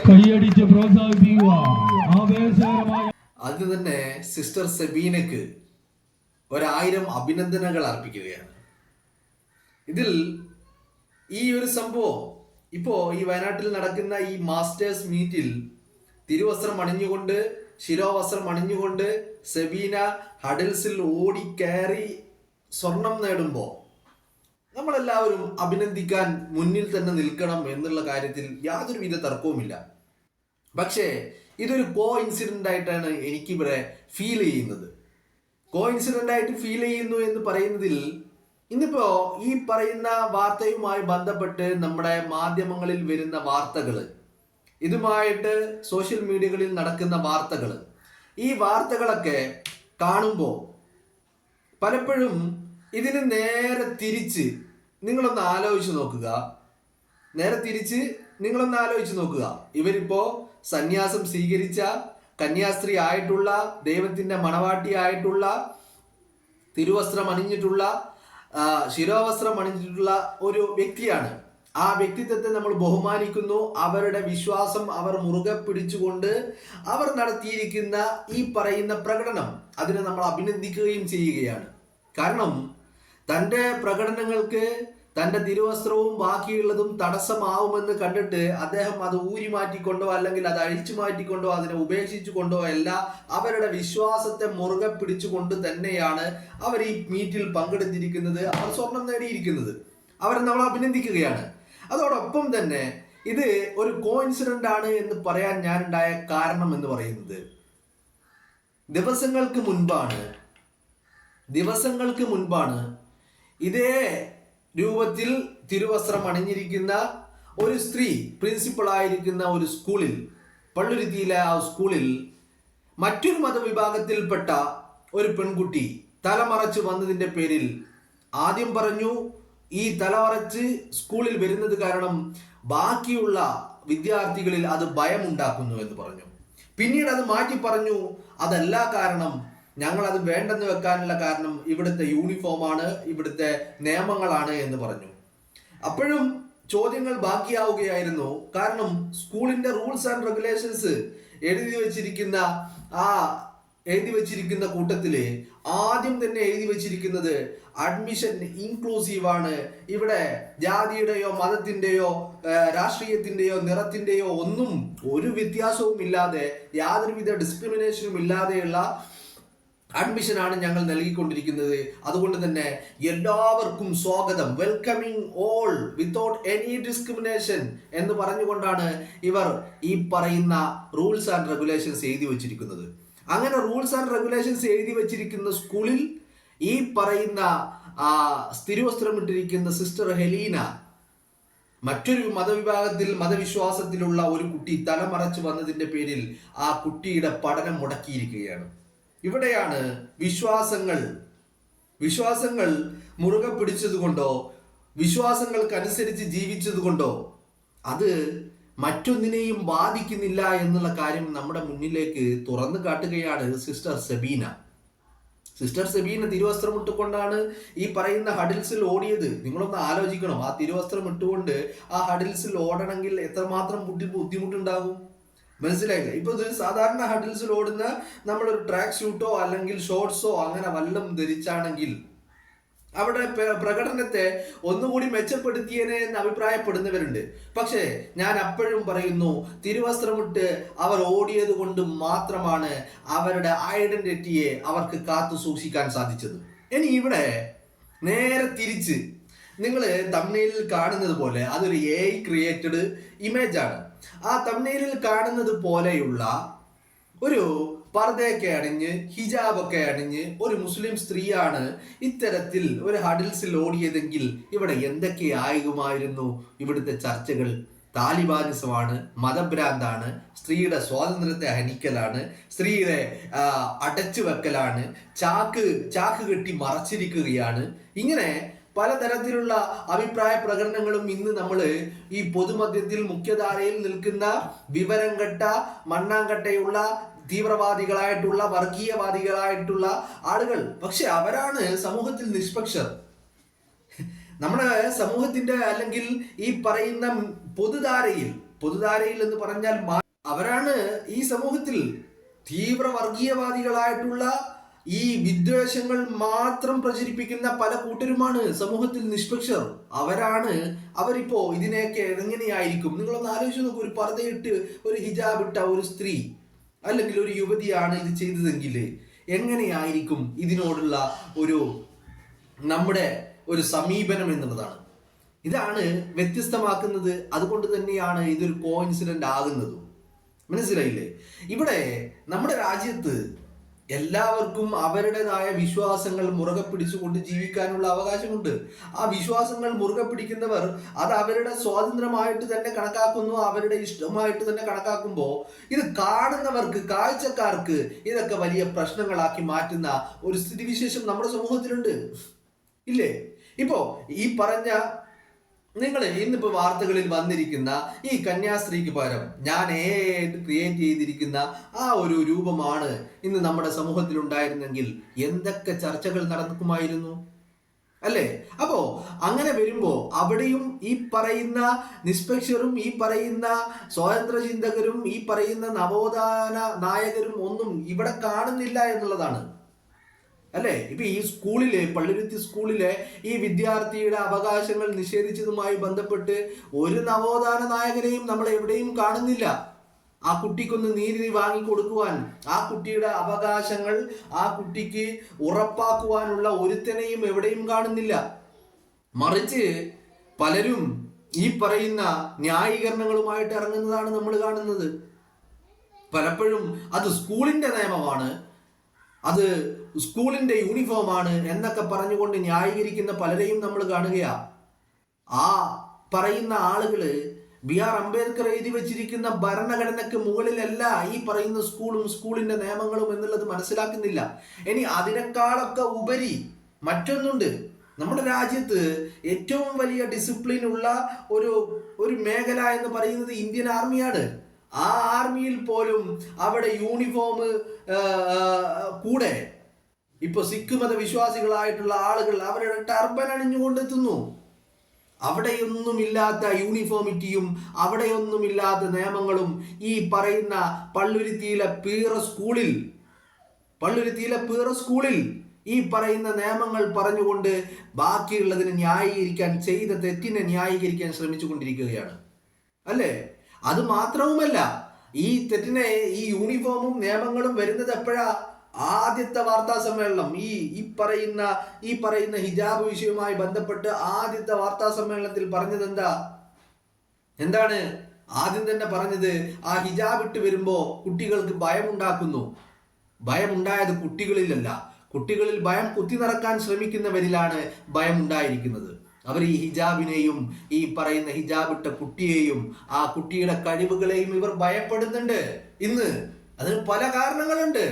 കൈയടിച്ച് പ്രോത്സാഹിപ്പിക്കുക ആവേശകരമായ. അതിന് തന്നെ സിസ്റ്റർ സെബീനയ്ക്ക് 1000 അഭിനന്ദനങ്ങൾ അർപ്പിക്കുകയാണ്. ഇതിൽ ഈ ഒരു സംഭവം ഇപ്പോ ഈ വയനാട്ടിൽ നടക്കുന്ന ഈ മാസ്റ്റേഴ്സ് മീറ്റിൽ തിരുവസ്ത്രം അണിഞ്ഞുകൊണ്ട് ശിരോവസ്ത്രം അണിഞ്ഞുകൊണ്ട് സെബീന ഹഡിൽസിൽ ഓടിക്കയറി സ്വർണം നേടുമ്പോൾ നമ്മളെല്ലാവരും അഭിനന്ദിക്കാൻ മുന്നിൽ തന്നെ നിൽക്കണം എന്നുള്ള കാര്യത്തിൽ യാതൊരുവിധ തർക്കവുമില്ല. പക്ഷേ ഇതൊരു കോ ഇൻസിഡന്റ് ആയിട്ടാണ് എനിക്കിവിടെ ഫീൽ ചെയ്യുന്നത്. കോ ഇൻസിഡന്റ് ആയിട്ട് ഫീൽ ചെയ്യുന്നു എന്ന് പറയുന്നതിൽ ഇന്നിപ്പോ ഈ പറയുന്ന വാർത്തയുമായി ബന്ധപ്പെട്ട് നമ്മുടെ മാധ്യമങ്ങളിൽ വരുന്ന വാർത്തകൾ, ഇതുമായിട്ട് സോഷ്യൽ മീഡിയകളിൽ നടക്കുന്ന വാർത്തകൾ, ഈ വാർത്തകളൊക്കെ കാണുമ്പോൾ പലപ്പോഴും ഇതിന് നേരെ തിരിച്ച് നിങ്ങളൊന്ന് ആലോചിച്ച് നോക്കുക. ഇവരിപ്പോ സന്യാസം സ്വീകരിച്ച കന്യാസ്ത്രീ ആയിട്ടുള്ള ദൈവത്തിന്റെ മണവാട്ടി ആയിട്ടുള്ള തിരുവസ്ത്രം അണിഞ്ഞിട്ടുള്ള ശിരോവസ്ത്രം അണിഞ്ഞിട്ടുള്ള ഒരു വ്യക്തിയാണ്. ആ വ്യക്തിത്വത്തെ നമ്മൾ ബഹുമാനിക്കുന്നു. അവരുടെ വിശ്വാസം അവർ മുറുകെ പിടിച്ചുകൊണ്ട് അവർ നടത്തിയിരിക്കുന്ന ഈ പറയുന്ന പ്രകടനം, അതിനെ നമ്മൾ അഭിനന്ദിക്കുകയും ചെയ്യുകയാണ്. കാരണം തൻ്റെ പ്രകടനങ്ങൾക്ക് തൻ്റെ തിരുവസ്ത്രവും ബാക്കിയുള്ളതും തടസ്സമാവുമെന്ന് കണ്ടിട്ട് അദ്ദേഹം അത് ഊരി മാറ്റിക്കൊണ്ടോ അല്ലെങ്കിൽ അത് അഴിച്ചു മാറ്റിക്കൊണ്ടോ അതിനെ ഉപേക്ഷിച്ചു കൊണ്ടോ അല്ല, അവരുടെ വിശ്വാസത്തെ മുറുകെ പിടിച്ചുകൊണ്ട് തന്നെയാണ് അവർ ഈ മീറ്റിൽ പങ്കെടുത്തിരിക്കുന്നത്, അവർ സ്വർണം നേടിയിരിക്കുന്നത്. അവരെ നമ്മൾ അഭിനന്ദിക്കുകയാണ്. അതോടൊപ്പം തന്നെ ഇത് ഒരു കോഇൻസിഡന്റ് ആണ് എന്ന് പറയാൻ ഞാനുണ്ടായ കാരണം എന്ന് പറയുന്നത്, ദിവസങ്ങൾക്ക് മുൻപാണ് ഇതേ രൂപത്തിൽ തിരുവസ്ത്രം അണിഞ്ഞിരിക്കുന്ന ഒരു സ്ത്രീ പ്രിൻസിപ്പൾ ആയിരിക്കുന്ന ഒരു സ്കൂളിൽ, പള്ളുരുത്തിയിലെ ആ സ്കൂളിൽ മറ്റൊരു മതവിഭാഗത്തിൽപ്പെട്ട ഒരു പെൺകുട്ടി തലമറച്ച് വന്നതിൻ്റെ പേരിൽ ആദ്യം പറഞ്ഞു ഈ തലമറച്ച് സ്കൂളിൽ വരുന്നത് കാരണം ബാക്കിയുള്ള വിദ്യാർത്ഥികളിൽ അത് ഭയമുണ്ടാക്കുന്നു എന്ന് പറഞ്ഞു. പിന്നീട് അത് മാറ്റി പറഞ്ഞു, അതല്ല കാരണം, ഞങ്ങൾ അത് വേണ്ടെന്ന് വെക്കാനുള്ള കാരണം ഇവിടുത്തെ യൂണിഫോമാണ്, ഇവിടുത്തെ നിയമങ്ങളാണ് എന്ന് പറഞ്ഞു. അപ്പോഴും ചോദ്യങ്ങൾ ബാക്കിയാവുകയായിരുന്നു. കാരണം സ്കൂളിന്റെ റൂൾസ് ആൻഡ് റെഗുലേഷൻസ് എഴുതി വെച്ചിരിക്കുന്ന കൂട്ടത്തില് ആദ്യം തന്നെ എഴുതി വെച്ചിരിക്കുന്നത് അഡ്മിഷൻ ഇൻക്ലൂസീവ് ആണ്. ഇവിടെ ജാതിയുടെയോ മതത്തിന്റെയോ രാഷ്ട്രീയത്തിന്റെയോ നിറത്തിന്റെയോ ഒന്നും ഒരു വ്യത്യാസവും ഇല്ലാതെ, യാതൊരുവിധ ഡിസ്ക്രിമിനേഷനും ഇല്ലാതെയുള്ള അഡ്മിഷനാണ് ഞങ്ങൾ നൽകിക്കൊണ്ടിരിക്കുന്നത്. അതുകൊണ്ട് തന്നെ എല്ലാവർക്കും സ്വാഗതം, welcoming all without any discrimination എന്ന് പറഞ്ഞുകൊണ്ടാണ് ഇവർ ഈ പറയുന്ന റൂൾസ് ആൻഡ് റെഗുലേഷൻസ് എഴുതി വച്ചിരിക്കുന്നത്. അങ്ങനെ റൂൾസ് ആൻഡ് റെഗുലേഷൻസ് എഴുതി വച്ചിരിക്കുന്ന സ്കൂളിൽ ഈ പറയുന്ന തിരുവസ്ത്രമിട്ടിരിക്കുന്ന സിസ്റ്റർ ഹെലീന മറ്റൊരു മതവിശ്വാസത്തിലുള്ള ഒരു കുട്ടി തലമറച്ചു വന്നതിന്റെ പേരിൽ ആ കുട്ടിയുടെ പഠനം മുടക്കിയിരിക്കുകയാണ്. ഇവിടെയാണ് വിശ്വാസങ്ങൾ മുറുകെ പിടിച്ചതുകൊണ്ടോ വിശ്വാസങ്ങൾക്കനുസരിച്ച് ജീവിച്ചതുകൊണ്ടോ അത് മറ്റൊന്നിനെയും ബാധിക്കുന്നില്ല എന്നുള്ള കാര്യം നമ്മുടെ മുന്നിലേക്ക് തുറന്നു കാട്ടുകയാണ് സിസ്റ്റർ സെബീന തിരുവസ്ത്രം ഇട്ടുകൊണ്ടാണ് ഈ പറയുന്ന ഹഡിൽസിൽ ഓടിയത്. നിങ്ങളൊന്ന് ആലോചിക്കണം, ആ തിരുവസ്ത്രം ഇട്ടുകൊണ്ട് ആ ഹഡിൽസിൽ ഓടണമെങ്കിൽ എത്രമാത്രം ബുദ്ധിമുട്ടുണ്ടാകും, മനസ്സിലായില്ല? ഇപ്പൊ ഇത് സാധാരണ ഹഡിൽസിൽ ഓടുന്ന നമ്മളൊരു ട്രാക്ക് സ്യൂട്ടോ അല്ലെങ്കിൽ ഷോർട്സോ അങ്ങനെ വല്ലതും ധരിച്ചാണെങ്കിൽ അവിടെ പ്രകടനത്തെ ഒന്നുകൂടി മെച്ചപ്പെടുത്തിയേനെ എന്ന് അഭിപ്രായപ്പെടുന്നവരുണ്ട്. പക്ഷേ ഞാൻ അപ്പോഴും പറയുന്നു, തിരുവസ്ത്രമിട്ട് അവർ ഓടിയത് കൊണ്ട് മാത്രമാണ് അവരുടെ ഐഡന്റിറ്റിയെ അവർക്ക് കാത്തു സൂക്ഷിക്കാൻ സാധിച്ചത്. ഇനി ഇവിടെ നേരെ തിരിച്ച് നിങ്ങൾ തംബ്നെയിലിൽ കാണുന്നത് പോലെ അതൊരു AI ക്രിയേറ്റഡ് ഇമേജ് ആണ്. ആ തംബ്നെയിലിൽ കാണുന്നത് പോലെയുള്ള ഒരു പർദ്ദയൊക്കെ അണിഞ്ഞ് ഹിജാബൊക്കെ അണിഞ്ഞ് ഒരു മുസ്ലിം സ്ത്രീയാണ് ഇത്തരത്തിൽ ഒരു ഹഡിൽസിൽ ഓടിയതെങ്കിൽ ഇവിടെ എന്തൊക്കെയാകുമായിരുന്നു ഇവിടുത്തെ ചർച്ചകൾ? താലിബാനിസമാണ്, മതഭ്രാന്താണ്, സ്ത്രീയുടെ സ്വാതന്ത്ര്യത്തെ ഹനിക്കലാണ്, സ്ത്രീയുടെ അടച്ചു വെക്കലാണ്, ചാക്ക് കെട്ടി മറച്ചിരിക്കുകയാണ്. ഇങ്ങനെ പലതരത്തിലുള്ള അഭിപ്രായ പ്രകടനങ്ങളും ഇന്ന് നമ്മൾ ഈ പൊതുമധ്യത്തിൽ മുഖ്യധാരയിൽ നിൽക്കുന്ന വിവരം കെട്ട മണ്ണാങ്കട്ടയുള്ള തീവ്രവാദികളായിട്ടുള്ള വർഗീയവാദികളായിട്ടുള്ള ആളുകൾ, പക്ഷെ അവരാണ് സമൂഹത്തിൽ നിഷ്പക്ഷർ. നമ്മുടെ സമൂഹത്തിന്റെ അല്ലെങ്കിൽ ഈ പറയുന്ന പൊതുധാരയിൽ എന്ന് പറഞ്ഞാൽ അവരാണ് ഈ സമൂഹത്തിൽ തീവ്ര വർഗീയവാദികളായിട്ടുള്ള ഈ വിദ്വേഷങ്ങൾ മാത്രം പ്രചരിപ്പിക്കുന്ന പല കൂട്ടരുമാണ് സമൂഹത്തിൽ നിഷ്പക്ഷർ. അവരിപ്പോ ഇതിനെയൊക്കെ എങ്ങനെയായിരിക്കും നിങ്ങളൊന്ന് ആലോചിച്ച് നോക്കൂ. ഒരു പർദ്ദയിട്ട് ഒരു ഹിജാബ് ഇട്ട ഒരു സ്ത്രീ അല്ലെങ്കിൽ ഒരു യുവതിയാണ് ഇത് ചെയ്തതെങ്കിൽ എങ്ങനെയായിരിക്കും ഇതിനോടുള്ള നമ്മുടെ ഒരു സമീപനം എന്നുള്ളതാണ്. ഇതാണ് വ്യത്യസ്തമാക്കുന്നത്. അതുകൊണ്ട് തന്നെയാണ് ഇതൊരു കോഇൻസിഡന്റ് ആകുന്നതും. മനസ്സിലായില്ലേ? ഇവിടെ നമ്മുടെ രാജ്യത്ത് എല്ലാവർക്കും അവരുടേതായ വിശ്വാസങ്ങൾ മുറുകെ പിടിച്ചുകൊണ്ട് ജീവിക്കാനുള്ള അവകാശമുണ്ട്. ആ വിശ്വാസങ്ങൾ മുറുകെ പിടിക്കുന്നവർ അത് അവരുടെ സ്വാതന്ത്ര്യമായിട്ട് തന്നെ കണക്കാക്കുന്നു, അവരുടെ ഇഷ്ടമായിട്ട് തന്നെ കണക്കാക്കുമ്പോൾ ഇത് കാണുന്നവർക്ക്, കാഴ്ചക്കാർക്ക് ഇതൊക്കെ വലിയ പ്രശ്നങ്ങളാക്കി മാറ്റുന്ന ഒരു സ്ഥിതിവിശേഷം നമ്മുടെ സമൂഹത്തിലുണ്ട്, ഇല്ലേ? ഇപ്പോ ഈ പറഞ്ഞ നിങ്ങൾ ഇന്നിപ്പോ വാർത്തകളിൽ വന്നിരിക്കുന്ന ഈ കന്യാസ്ത്രീക്ക് പകരം ഞാൻ ക്രിയേറ്റ് ചെയ്തിരിക്കുന്ന ആ ഒരു രൂപമാണ് ഇന്ന് നമ്മുടെ സമൂഹത്തിൽ ഉണ്ടായിരുന്നെങ്കിൽ എന്തൊക്കെ ചർച്ചകൾ നടക്കുമായിരുന്നു, അല്ലേ? അപ്പോ അങ്ങനെ വരുമ്പോ അവിടെയും ഈ പറയുന്ന നിഷ്പക്ഷരും ഈ പറയുന്ന സ്വാതന്ത്ര്യ ചിന്തകരും ഈ പറയുന്ന നവോത്ഥാന നായകരും ഒന്നും ഇവിടെ കാണുന്നില്ല എന്നുള്ളതാണ്, അല്ലേ? ഇപ്പൊ ഈ പള്ളുരുത്തി സ്കൂളിലെ ഈ വിദ്യാർത്ഥിയുടെ അവകാശങ്ങൾ നിഷേധിച്ചതുമായി ബന്ധപ്പെട്ട് ഒരു നവോത്ഥാന നായകനെയും നമ്മൾ എവിടെയും കാണുന്നില്ല. ആ കുട്ടിക്കൊന്ന് നീതി വാങ്ങിക്കൊടുക്കുവാൻ, ആ കുട്ടിയുടെ അവകാശങ്ങൾ ആ കുട്ടിക്ക് ഉറപ്പാക്കുവാനുള്ള ഒരുത്തനെയും എവിടെയും കാണുന്നില്ല. മറിച്ച് പലരും ഈ പറയുന്ന ന്യായീകരണങ്ങളുമായിട്ട് ഇറങ്ങുന്നതാണ് നമ്മൾ കാണുന്നത്. പലപ്പോഴും അത് സ്കൂളിന്റെ നിയമമാണ്, അത് സ്കൂളിന്റെ യൂണിഫോമാണ് എന്നൊക്കെ പറഞ്ഞുകൊണ്ട് ന്യായീകരിക്കുന്ന പലരെയും നമ്മൾ കാണുകയാ. ആ പറയുന്ന ആളുകള് BR അംബേദ്കർ എഴുതി വെച്ചിരിക്കുന്ന ഭരണഘടനയ്ക്ക് മുകളിലല്ല ഈ പറയുന്ന സ്കൂളിന്റെ നിയമങ്ങളും എന്നുള്ളത് മനസ്സിലാക്കുന്നില്ല. ഇനി അതിനേക്കാളൊക്കെ ഉപരി മറ്റൊന്നുണ്ട്. നമ്മുടെ രാജ്യത്ത് ഏറ്റവും വലിയ ഡിസിപ്ലിൻ ഉള്ള ഒരു മേഖല എന്ന് പറയുന്നത് ഇന്ത്യൻ ആർമിയാണ്. ആ ആർമിയിൽ പോലും അവിടെ യൂണിഫോം കൂടെ ഇപ്പൊ സിഖ് മത വിശ്വാസികളായിട്ടുള്ള ആളുകൾ അവരുടെ ടർബൻ അണിഞ്ഞുകൊണ്ടെത്തുന്നു. അവിടെയൊന്നുമില്ലാത്ത യൂണിഫോമിറ്റിയും അവിടെയൊന്നുമില്ലാത്ത നിയമങ്ങളും ഈ പറയുന്ന പള്ളുരുത്തിയിലെ പീറ സ്കൂളിൽ ഈ പറയുന്ന നിയമങ്ങൾ പറഞ്ഞുകൊണ്ട് ബാക്കിയുള്ളതിനെ ന്യായീകരിക്കാൻ, ചെയ്ത തെറ്റിനെ ന്യായീകരിക്കാൻ ശ്രമിച്ചു കൊണ്ടിരിക്കുകയാണ്, അല്ലേ? അത് മാത്രവുമല്ല, ഈ തെറ്റിനെ ഈ യൂണിഫോമും നിയമങ്ങളും വരുന്നത് എപ്പോഴാ? ആദ്യത്തെ വാർത്താ സമ്മേളനം ഈ പറയുന്ന ഹിജാബ് വിഷയവുമായി ബന്ധപ്പെട്ട് ആദ്യത്തെ വാർത്താ സമ്മേളനത്തിൽ പറഞ്ഞത് എന്താണ്? ആദ്യം തന്നെ പറഞ്ഞത് ആ ഹിജാബ് ഇട്ട് വരുമ്പോ കുട്ടികൾക്ക് ഭയമുണ്ടാക്കുന്നു. ഭയമുണ്ടായത് കുട്ടികളിലല്ല, കുട്ടികളിൽ ഭയം കുത്തി നിറക്കാൻ ശ്രമിക്കുന്നവരിലാണ് ഭയം ഉണ്ടായിരിക്കുന്നത്. അവർ ഈ ഹിജാബിനെയും ഈ പറയുന്ന ഹിജാബിട്ട കുട്ടിയെയും ആ കുട്ടിയുടെ കഴിവുകളെയും ഇവർ ഭയപ്പെടുന്നുണ്ട് ഇന്ന്. അതിന് പല കാരണങ്ങളുണ്ട്.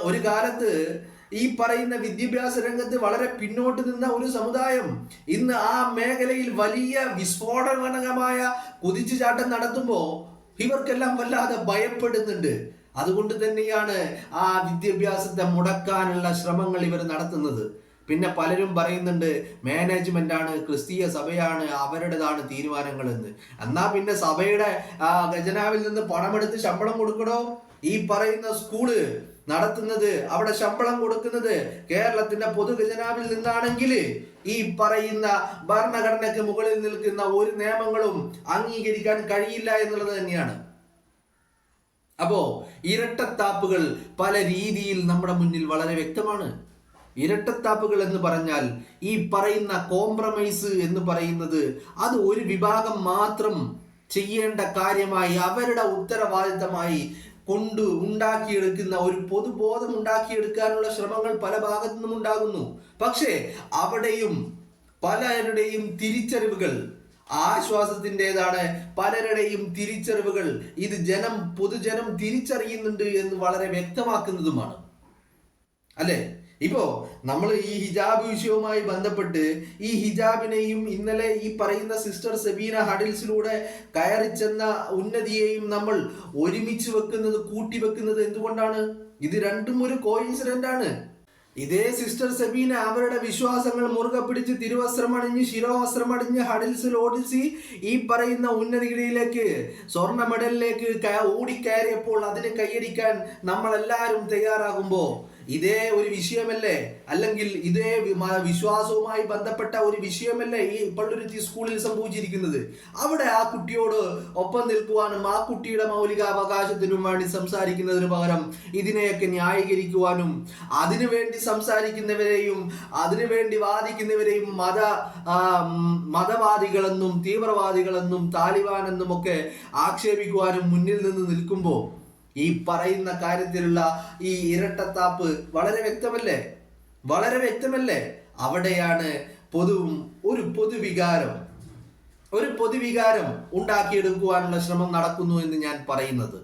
ഒരു കാലത്ത് ഈ പറയുന്ന വിദ്യാഭ്യാസ രംഗത്ത് വളരെ പിന്നോട്ട് നിന്ന ഒരു സമുദായം ഇന്ന് ആ മേഖലയിൽ വലിയ വിസ്ഫോടനകമായ കുതിച്ചുചാട്ടം നടത്തുമ്പോൾ ഇവർക്കെല്ലാം വല്ലാതെ ഭയപ്പെടുന്നുണ്ട്. അതുകൊണ്ട് തന്നെയാണ് ആ വിദ്യാഭ്യാസത്തെ മുടക്കാനുള്ള ശ്രമങ്ങൾ ഇവർ നടത്തുന്നത്. പിന്നെ പലരും പറയുന്നുണ്ട് മാനേജ്മെന്റ് ആണ്, ക്രിസ്തീയ സഭയാണ്, അവരുടേതാണ് തീരുമാനങ്ങൾ എന്ന്. എന്നാ പിന്നെ സഭയുടെ ഖജനാവിൽ നിന്ന് പണമെടുത്ത് ശമ്പളം കൊടുക്കണോ? ഈ പറയുന്ന സ്കൂള് നടത്തുന്നത്, അവിടെ ശമ്പളം കൊടുക്കുന്നത് കേരളത്തിന്റെ പൊതു ഖജനാവിൽ നിന്നാണെങ്കിൽ ഈ പറയുന്ന ഭരണഘടനയ്ക്ക് മുകളിൽ നിൽക്കുന്ന ഒരു നിയമങ്ങളും അംഗീകരിക്കാൻ കഴിയില്ല എന്നുള്ളത് തന്നെയാണ്. അപ്പോ ഇരട്ടത്താപ്പുകൾ പല രീതിയിൽ നമ്മുടെ മുന്നിൽ വളരെ വ്യക്തമാണ്. ഇരട്ടത്താപ്പുകൾ എന്ന് പറഞ്ഞാൽ ഈ പറയുന്ന കോംപ്രമൈസ് എന്ന് പറയുന്നത് അത് ഒരു വിഭാഗം മാത്രം ചെയ്യേണ്ട കാര്യമായി, അവരുടെ ഉത്തരവാദിത്തമായി ഉണ്ടാക്കിയെടുക്കുന്ന ഒരു പൊതുബോധം ഉണ്ടാക്കിയെടുക്കാനുള്ള ശ്രമങ്ങൾ പല ഭാഗത്തു നിന്നും ഉണ്ടാകുന്നു. പക്ഷേ അവിടെയും പലരുടെയും തിരിച്ചറിവുകൾ ആശ്വാസത്തിൻ്റെതാണ്. പലരുടെയും തിരിച്ചറിവുകൾ ഇത് പൊതുജനം തിരിച്ചറിയുന്നുണ്ട് എന്ന് വളരെ വ്യക്തമാക്കുന്നതുമാണ്, അല്ലെ? ഇപ്പോ നമ്മൾ ഈ ഹിജാബ് വിഷയവുമായി ബന്ധപ്പെട്ട് ഈ ഹിജാബിനെയും ഇന്നലെ ഈ പറയുന്ന സിസ്റ്റർ സെബീന ഹഡിൽസിലൂടെ കയറി ചെന്ന ഉന്നതിയെയും നമ്മൾ ഒരുമിച്ച് വെക്കുന്നത്, കൂട്ടിവെക്കുന്നത് എന്തുകൊണ്ടാണ്? ഇത് രണ്ടും ഒരു കോയിൻസിഡന്റ് ആണ്. ഇതേ സിസ്റ്റർ സെബീന അവരുടെ വിശ്വാസങ്ങൾ മുറുകെ പിടിച്ച് തിരുവസ്ത്രമണിഞ്ഞ് ശിരോവസ്ത്രമണിഞ്ഞ് ഹഡിൽസിൽ ഓടിച്ച് ഈ പറയുന്ന ഉന്നതികളിലേക്ക്, സ്വർണ്ണ മെഡലിലേക്ക് ഓടിക്കയറിയപ്പോൾ അതിന് കൈയടിക്കാൻ നമ്മളെല്ലാവരും തയ്യാറാകുമ്പോൾ ഇതേ ഒരു വിഷയമല്ലേ, അല്ലെങ്കിൽ ഇതേ വിശ്വാസവുമായി ബന്ധപ്പെട്ട ഒരു വിഷയമല്ലേ ഈ പള്ളുരുത്തി സ്കൂളിൽ സംഭവിച്ചിരിക്കുന്നത്? അവിടെ ആ കുട്ടിയോട് ഒപ്പം നിൽക്കുവാനും ആ കുട്ടിയുടെ മൗലികാവകാശത്തിനും വേണ്ടി സംസാരിക്കുന്നതിന് പകരം ഇതിനെയൊക്കെ ന്യായീകരിക്കുവാനും അതിനുവേണ്ടി സംസാരിക്കുന്നവരെയും അതിനുവേണ്ടി വാദിക്കുന്നവരെയും മതവാദികളെന്നും തീവ്രവാദികളെന്നും താലിബാൻ എന്നും ഒക്കെ ആക്ഷേപിക്കുവാനും മുന്നിൽ നിന്ന് നിൽക്കുമ്പോൾ ഈ പറയുന്ന കാര്യത്തിലുള്ള ഈ ഇരട്ടത്താപ്പ് വളരെ വ്യക്തമല്ലേ, വളരെ വ്യക്തമല്ലേ? അവിടെയാണ് ഒരു പൊതുവികാരം ഉണ്ടാക്കിയെടുക്കുവാനുള്ള ശ്രമം നടക്കുന്നു എന്ന് ഞാൻ പറയുന്നത്.